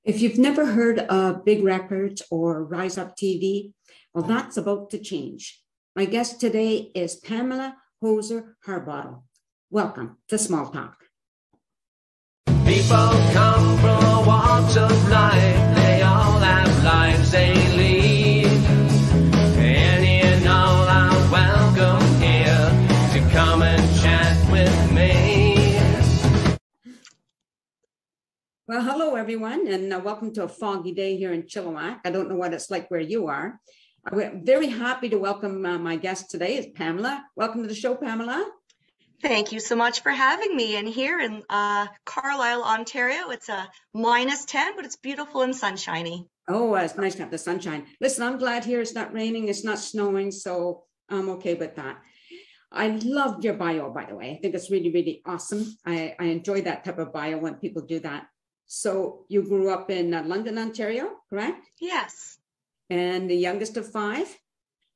If you've never heard of Big Records or Rise Up TV, well, that's about to change. My guest today is Pamela Harbottle. Welcome to Small Talk. People come from all walks of life. They all have lives they lead. Any and all are welcome here to come and chat with me. Well, hello, everyone, and welcome to a foggy day here in Chilliwack. I don't know what it's like where you are. I'm very happy to welcome my guest today is Pamela. Welcome to the show, Pamela. Thank you so much for having me. And here in Carlisle, Ontario, it's a -10, but it's beautiful and sunshiny. Oh, it's nice to have the sunshine. Listen, I'm glad here it's not raining, it's not snowing, so I'm okay with that. I loved your bio, by the way. I think it's really, really awesome. I enjoy that type of bio when people do that. So you grew up in London, Ontario, correct? Yes. And the youngest of 5?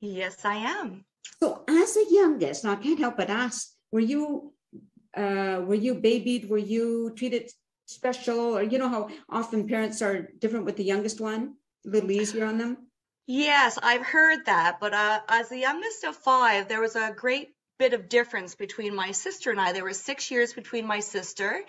Yes, I am. So as the youngest, I can't help but ask, were you babied? Were you treated special? Or you know how often parents are different with the youngest one, a little easier on them? Yes, I've heard that. But as the youngest of 5, there was a great bit of difference between my sister and I. There were 6 years between my sister,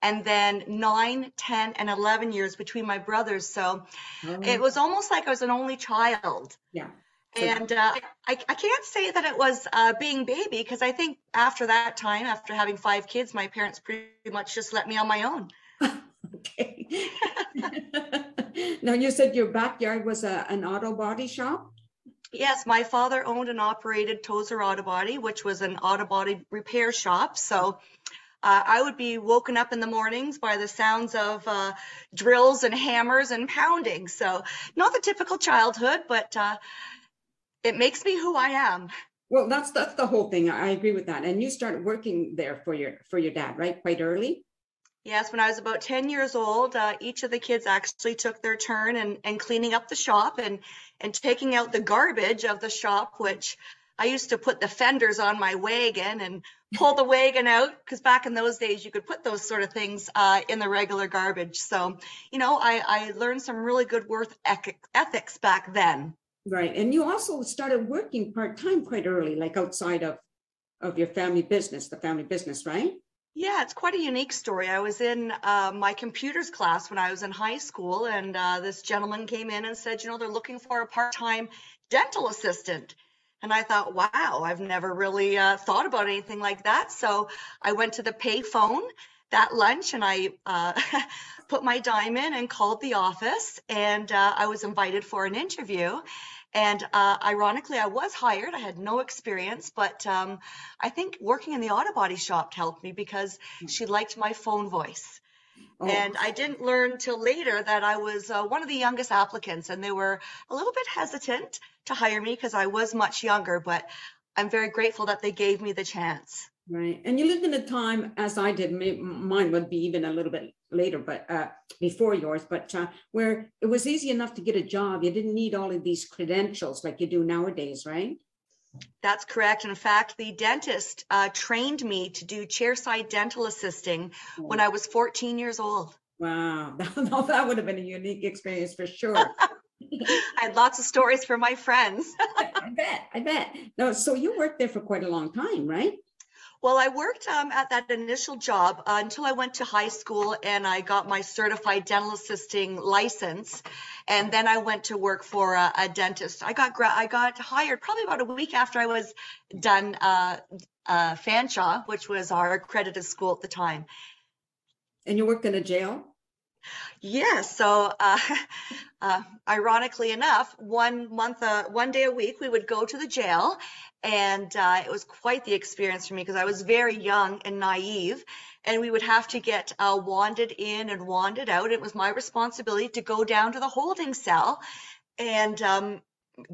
and then 9, 10, and 11 years between my brothers. So it was almost like I was an only child. Yeah. And I can't say that it was being baby, because I think after that time, after having 5 kids, my parents pretty much just let me on my own. Okay. Now, you said your backyard was an auto body shop? Yes, my father owned and operated Tozer Auto Body, which was an auto body repair shop. So I would be woken up in the mornings by the sounds of drills and hammers and pounding. So not the typical childhood, but it makes me who I am. Well, that's the whole thing. I agree with that. And you started working there for your dad, right? Quite early? Yes, when I was about 10 years old, each of the kids actually took their turn and cleaning up the shop and taking out the garbage of the shop, which I used to put the fenders on my wagon and pull the wagon out, because back in those days you could put those sort of things in the regular garbage. So, I learned some really good work ethics back then. Right. And you also started working part-time quite early, like outside of your family business, the family business, right? Yeah, it's quite a unique story. I was in my computers class when I was in high school, and this gentleman came in and said, they're looking for a part-time dental assistant. And I thought, wow, I've never really thought about anything like that. So I went to the pay phone that lunch and I put my dime in and called the office, and I was invited for an interview. And ironically, I was hired. I had no experience, but I think working in the auto body shop helped me because she liked my phone voice. Oh. And I didn't learn till later that I was one of the youngest applicants, and they were a little bit hesitant to hire me because I was much younger, but I'm very grateful that they gave me the chance. Right. And you lived in a time, as I did, mine would be even a little bit later, but before yours, but where it was easy enough to get a job. You didn't need all of these credentials like you do nowadays, right? That's correct. In fact, the dentist trained me to do chairside dental assisting when I was 14 years old. Wow. That would have been a unique experience for sure. I had lots of stories for my friends. I bet. No, so you worked there for quite a long time, right? Well, I worked at that initial job until I went to high school and I got my certified dental assisting license. And then I went to work for a dentist. I got hired probably about a week after I was done Fanshawe, which was our accredited school at the time. And you worked in a jail? Yeah, so ironically enough, one day a week, we would go to the jail, and it was quite the experience for me because I was very young and naive, and we would have to get wanded in and wanded out. It was my responsibility to go down to the holding cell and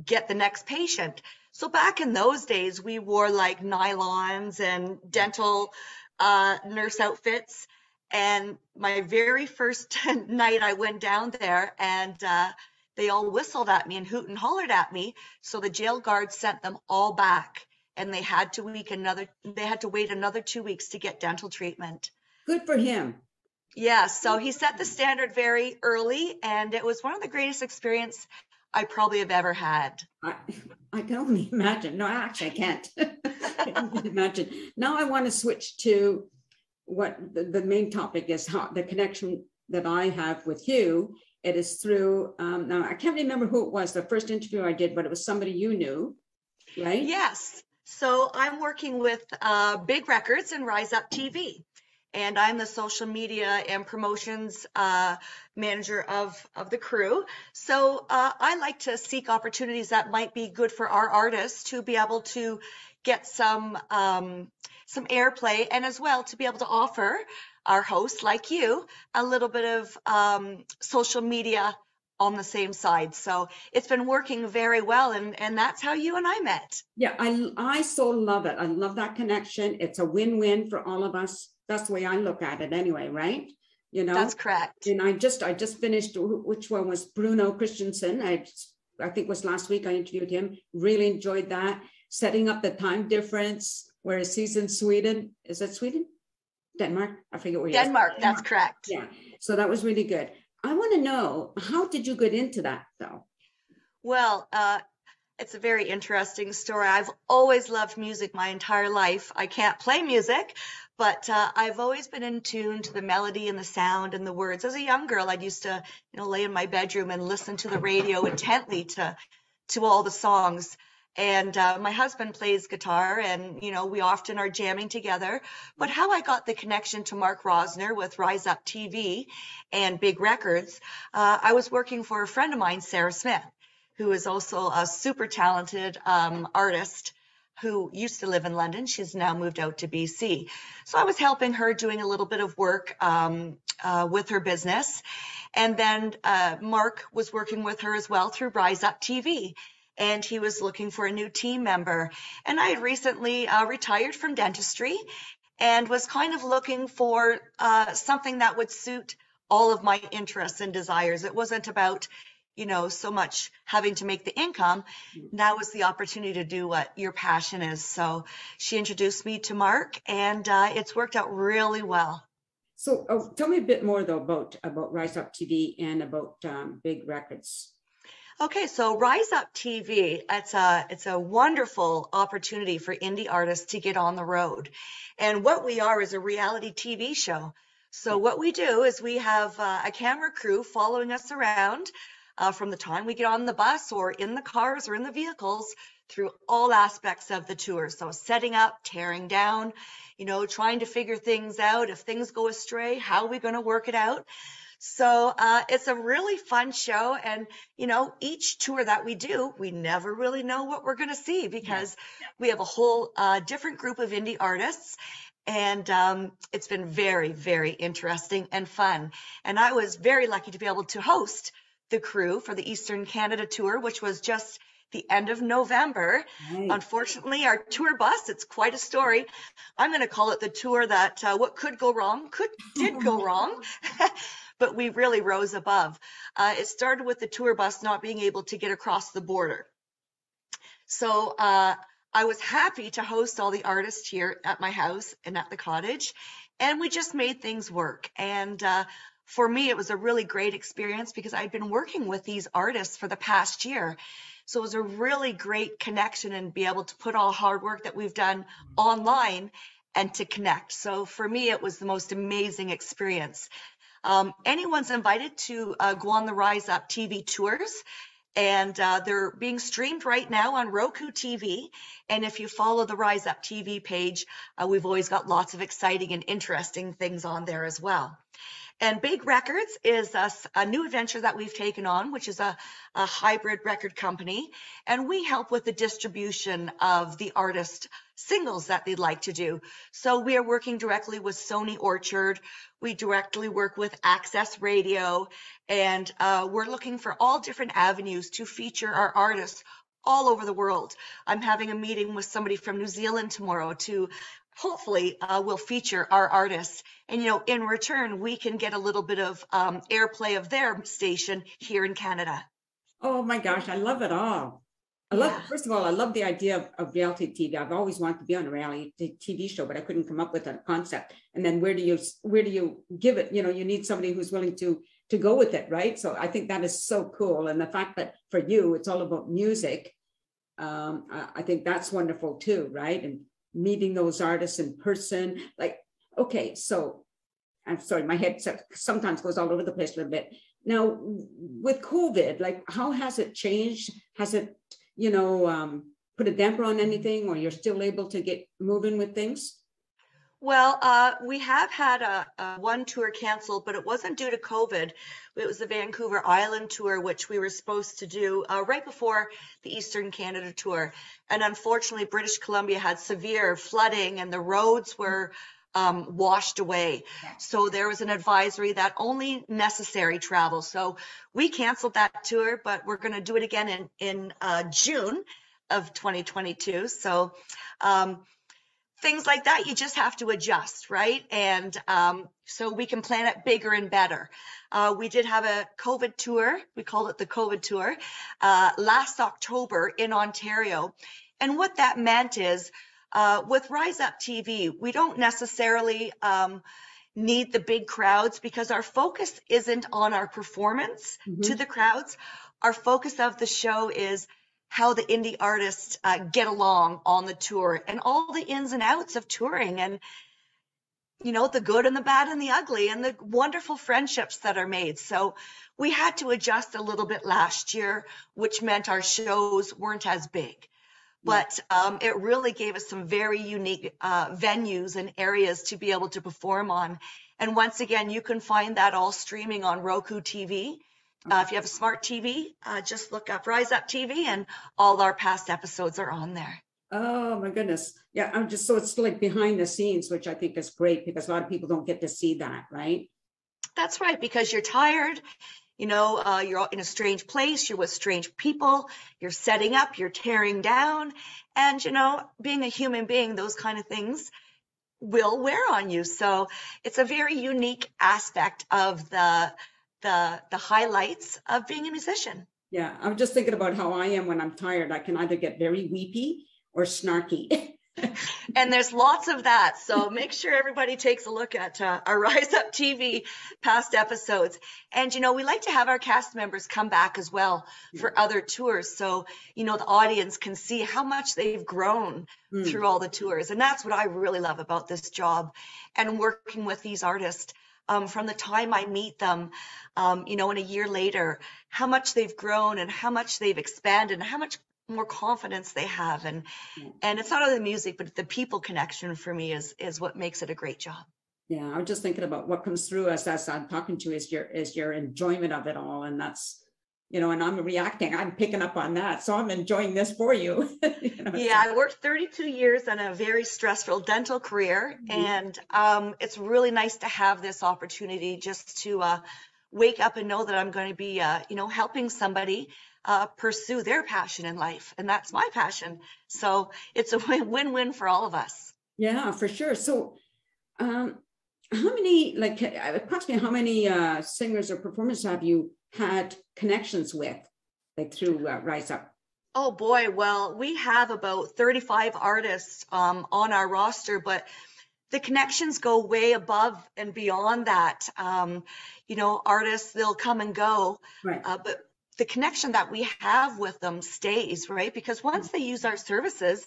get the next patient. So back in those days, we wore like nylons and dental nurse outfits. And my very first night I went down there, and they all whistled at me and hoot and hollered at me. So the jail guards sent them all back, and they had to wait another 2 weeks to get dental treatment. Good for him. Yeah, so he set the standard very early, and it was one of the greatest experience I probably have ever had. I, I can only imagine. No, actually, I can't. I can't imagine. Now I want to switch to what the main topic is, how the connection that I have with you. It is through, now I can't remember who it was, the first interview I did, but it was somebody you knew, right? Yes. So I'm working with Big Records and Rise Up TV, and I'm the social media and promotions manager of the crew. So I like to seek opportunities that might be good for our artists to be able to get some airplay, and as well to be able to offer our hosts like you a little bit of social media on the same side. So it's been working very well, and that's how you and I met. Yeah, I so love it. I love that connection. It's a win-win for all of us. That's the way I look at it anyway, right? You know, That's correct. and I just finished, which one was Bruno Christensen? I think it was last week I interviewed him. Really enjoyed that. Setting up the time difference, whereas he's in Sweden. Is it Sweden? Denmark? I forget where he is. Denmark, that's correct. Yeah, so that was really good. I want to know, how did you get into that though? Well, it's a very interesting story. I've always loved music my entire life. I can't play music, but I've always been in tune to the melody and the sound and the words. As a young girl, I used to, lay in my bedroom and listen to the radio intently to all the songs. And my husband plays guitar, and, we often are jamming together. But how I got the connection to Mark Rosner with Rise Up TV and Big Records, I was working for a friend of mine, Sarah Smith, who is also a super talented artist who used to live in London. She's now moved out to BC. So I was helping her, doing a little bit of work with her business. And then Mark was working with her as well through Rise Up TV. And he was looking for a new team member. And I had recently retired from dentistry and was kind of looking for something that would suit all of my interests and desires. It wasn't about, so much having to make the income. Now was the opportunity to do what your passion is. So she introduced me to Mark, and it's worked out really well. So tell me a bit more though about Rise Up TV and about Big Records. Okay, so Rise Up TV, it's a wonderful opportunity for indie artists to get on the road. And what we are is a reality TV show. So what we do is we have a camera crew following us around from the time we get on the bus or in the cars or in the vehicles through all aspects of the tour. So setting up, tearing down, trying to figure things out. If things go astray, how are we going to work it out? So it's a really fun show. And, each tour that we do, we never really know what we're going to see because we have a whole different group of indie artists. And it's been very, very interesting and fun. And I was very lucky to be able to host the crew for the Eastern Canada tour, which was just the end of November. Right. Unfortunately, our tour bus, it's quite a story. I'm going to call it the tour that what could go wrong did go wrong. But we really rose above. It started with the tour bus not being able to get across the border. So I was happy to host all the artists here at my house and at the cottage, and we just made things work. And for me, it was a really great experience because I'd been working with these artists for the past year. So it was a really great connection and be able to put all hard work that we've done online and to connect. So for me, it was the most amazing experience. Anyone's invited to go on the Rise Up TV tours, and they're being streamed right now on Roku TV. And if you follow the Rise Up TV page, we've always got lots of exciting and interesting things on there as well. And Big Records is a new adventure that we've taken on, which is a hybrid record company. And we help with the distribution of the artist singles that they'd like to do. So we are working directly with Sony Orchard. We directly work with Access Radio. And we're looking for all different avenues to feature our artists all over the world. I'm having a meeting with somebody from New Zealand tomorrow to hopefully will feature our artists. And, in return, we can get a little bit of airplay of their station here in Canada. Oh my gosh, I love it all. Yeah. First of all, I love the idea of reality TV. I've always wanted to be on a reality TV show, but I couldn't come up with a concept. And then where do you give it? You know, you need somebody who's willing to go with it, right? So I think that is so cool. And the fact that for you, it's all about music, I think that's wonderful too, right? And meeting those artists in person. Like, okay, so I'm sorry, my head sometimes goes all over the place a little bit. Now, with COVID, like, how has it changed? Has it, put a damper on anything, or you're still able to get moving with things? Well, we have had a one tour canceled, but it wasn't due to COVID. It was the Vancouver Island tour, which we were supposed to do right before the Eastern Canada tour. And unfortunately, British Columbia had severe flooding and the roads were washed away. So there was an advisory that only necessary travel. So we canceled that tour, but we're going to do it again in June of 2022. So things like that, you just have to adjust, right? And so we can plan it bigger and better. We did have a COVID tour. We called it the COVID tour last October in Ontario. And what that meant is with Rise Up TV, we don't necessarily need the big crowds because our focus isn't on our performance to the crowds. Our focus of the show is how the indie artists get along on the tour and all the ins and outs of touring and, the good and the bad and the ugly and the wonderful friendships that are made. So we had to adjust a little bit last year, which meant our shows weren't as big. But it really gave us some very unique venues and areas to be able to perform on. And once again, you can find that all streaming on Roku TV. If you have a smart TV, just look up Rise Up TV and all our past episodes are on there. Oh my goodness. Yeah, so it's like behind the scenes, which I think is great because a lot of people don't get to see that, right? That's right, because you're tired, you're in a strange place, you're with strange people, you're setting up, you're tearing down, and, being a human being, those kind of things will wear on you. So it's a very unique aspect of the highlights of being a musician. Yeah, I'm just thinking about how I am when I'm tired. I can either get very weepy or snarky. And there's lots of that. So make sure everybody takes a look at our Rise Up TV past episodes. And, we like to have our cast members come back as well for other tours. So, the audience can see how much they've grown through all the tours. And that's what I really love about this job and working with these artists. From the time I meet them, and a year later, how much they've grown and how much they've expanded and how much more confidence they have. And it's not only the music, but the people connection for me is what makes it a great job. Yeah, I'm just thinking about what comes through us as I'm talking to you is your enjoyment of it all. And that's, and I'm reacting, I'm picking up on that. So I'm enjoying this for you. Yeah, I worked 32 years in a very stressful dental career. And it's really nice to have this opportunity just to wake up and know that I'm going to be, helping somebody pursue their passion in life. And that's my passion. So it's a win-win for all of us. Yeah, for sure. So how many singers or performers have you had connections with, like through Rise Up? Oh boy, well, we have about 35 artists on our roster, but the connections go way above and beyond that. Artists, they'll come and go, right. But the connection that we have with them stays, right? Because once they use our services,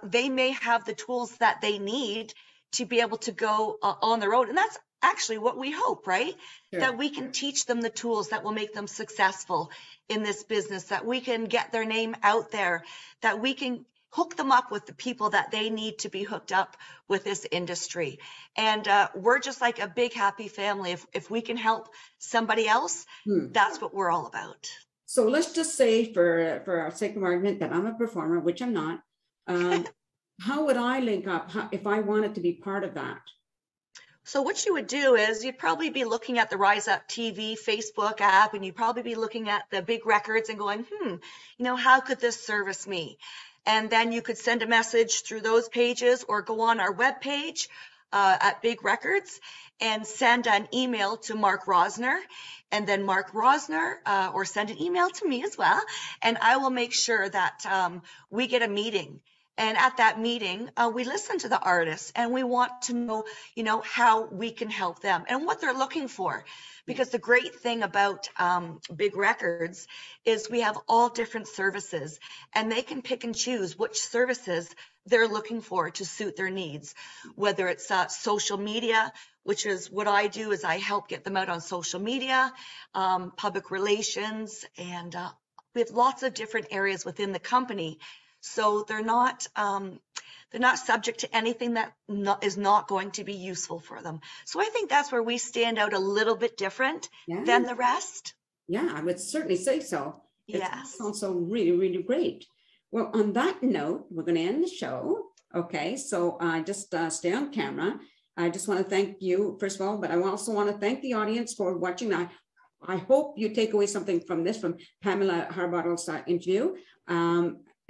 they may have the tools that they need to be able to go on the road. And that's actually what we hope, right? Sure. That we can teach them the tools that will make them successful in this business, that we can get their name out there, that we can hook them up with the people that they need to be hooked up with this industry. And we're just like a big happy family. If we can help somebody else, that's what we're all about. So let's just say for our sake of argument that I'm a performer, which I'm not. How would I link up if I wanted to be part of that? So what you would do is you'd probably be looking at the Rise Up TV Facebook app, and you'd probably be looking at the big records and going, how could this service me? And then you could send a message through those pages or go on our webpage. at Big Records and send an email to Mark Rosner, and then Mark Rosner, or send an email to me as well, and I will make sure that we get a meeting. And at that meeting, we listen to the artists, and we want to know, how we can help them and what they're looking for. Because the great thing about Big Records is we have all different services, and they can pick and choose which services they're looking for to suit their needs. Whether it's social media, which is what I do, is I help get them out on social media, public relations, and we have lots of different areas within the company. So they're not subject to anything that is not going to be useful for them. So I think that's where we stand out a little bit different than the rest. Yeah, I would certainly say so. Yes. It's also really, really great. Well, on that note, we're going to end the show. Okay, so just stay on camera. I just want to thank you, first of all, but I also want to thank the audience for watching. I hope you take away something from this, from Pamela Harbottle's interview.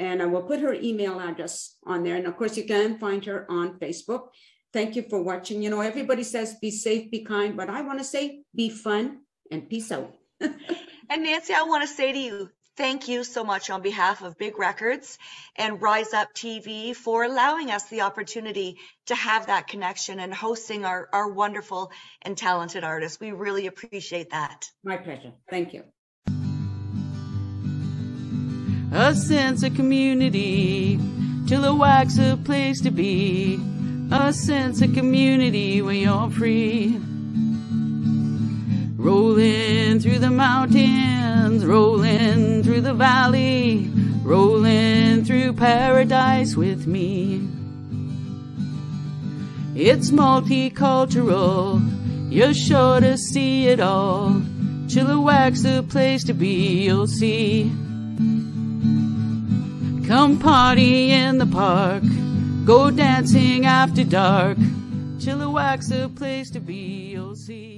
And I will put her email address on there. And of course, you can find her on Facebook. Thank you for watching. Everybody says be safe, be kind, but I want to say be fun and peace out. And Nancy, I want to say to you, thank you so much on behalf of Big Records and Rise Up TV for allowing us the opportunity to have that connection and hosting our wonderful and talented artists. We really appreciate that. My pleasure. Thank you. A sense of community, Chilliwack's a place to be. A sense of community when you're free. Rolling through the mountains, rolling through the valley, rolling through paradise with me. It's multicultural, you're sure to see it all. Chilliwack's a place to be, you'll see. Come party in the park, go dancing after dark. Chilliwack's a place to be, you'll see.